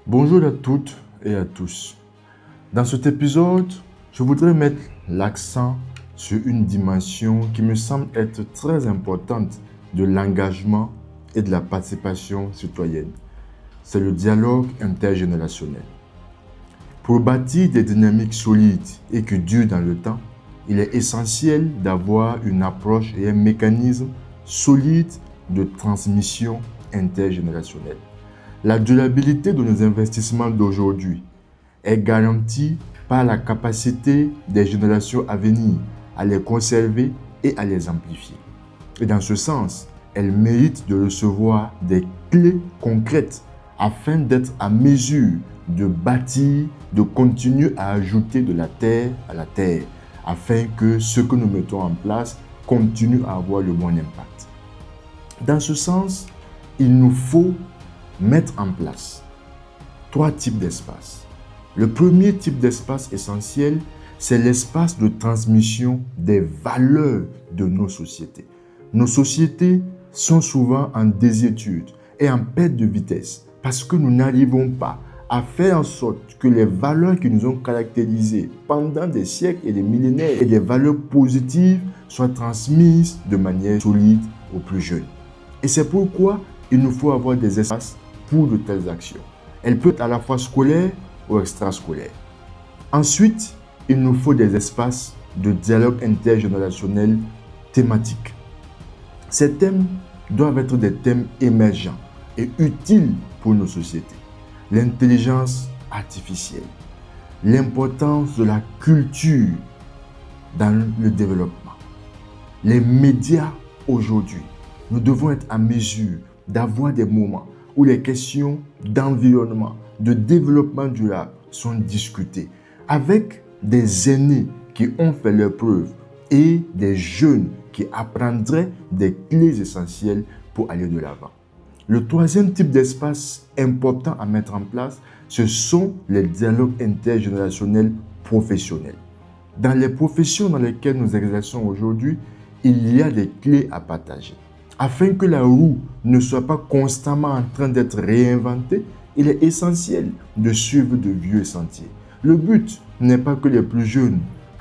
Bonjour à toutes et à tous. Dans cet épisode, je voudrais mettre l'accent sur une dimension qui me semble être très importante de l'engagement et de la participation citoyenne. C'est le dialogue intergénérationnel. Pour bâtir des dynamiques solides et qui durent dans le temps, il est essentiel d'avoir une approche et un mécanisme solide de transmission intergénérationnelle. La durabilité de nos investissements d'aujourd'hui est garantie par la capacité des générations à venir à les conserver et à les amplifier. Et dans ce sens, elles méritent de recevoir des clés concrètes afin d'être à mesure de bâtir, de continuer à ajouter de la terre à la terre, afin que ce que nous mettons en place continue à avoir le bon impact. Dans ce sens, il nous faut mettre en place 3 types d'espaces. Le premier type d'espace essentiel, c'est l'espace de transmission des valeurs de nos sociétés. Nos sociétés sont souvent en désuétude et en perte de vitesse parce que nous n'arrivons pas à faire en sorte que les valeurs qui nous ont caractérisés pendant des siècles et des millénaires et des valeurs positives soient transmises de manière solide aux plus jeunes. Et c'est pourquoi il nous faut avoir des espaces pour de telles actions. Elles peuvent être à la fois scolaires ou extrascolaires. Ensuite, il nous faut des espaces de dialogue intergénérationnel thématique. Ces thèmes doivent être des thèmes émergents et utiles pour nos sociétés. L'intelligence artificielle, l'importance de la culture dans le développement, les médias aujourd'hui. Nous devons être à mesure d'avoir des moments où les questions d'environnement, de développement durable sont discutées avec des aînés qui ont fait leurs preuves et des jeunes qui apprendraient des clés essentielles pour aller de l'avant. Le troisième type d'espace important à mettre en place, ce sont les dialogues intergénérationnels professionnels. Dans les professions dans lesquelles nous exerçons aujourd'hui, il y a des clés à partager. Afin que la roue ne soit pas constamment en train d'être réinventée, il est essentiel de suivre de vieux sentiers. Le but n'est pas que les plus jeunes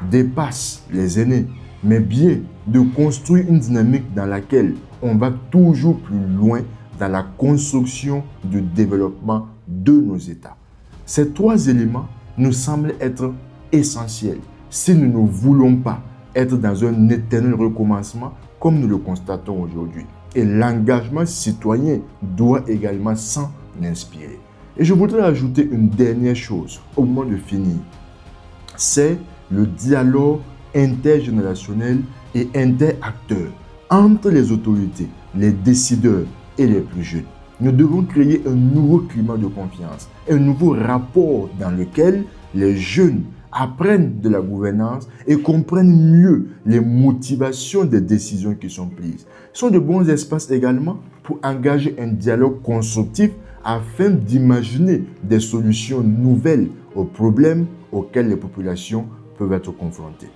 dépassent les aînés, mais bien de construire une dynamique dans laquelle on va toujours plus loin dans la construction du développement de nos États. Ces 3 éléments nous semblent être essentiels si nous ne voulons pas être dans un éternel recommencement comme nous le constatons aujourd'hui. Et l'engagement citoyen doit également s'en inspirer. Et je voudrais ajouter une dernière chose au moment de finir. C'est le dialogue intergénérationnel et interacteur entre les autorités, les décideurs et les plus jeunes. Nous devons créer un nouveau climat de confiance, un nouveau rapport dans lequel les jeunes apprennent de la gouvernance et comprennent mieux les motivations des décisions qui sont prises. Ce sont de bons espaces également pour engager un dialogue constructif afin d'imaginer des solutions nouvelles aux problèmes auxquels les populations peuvent être confrontées.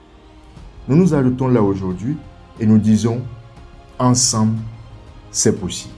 Nous nous arrêtons là aujourd'hui et nous disons ensemble, c'est possible.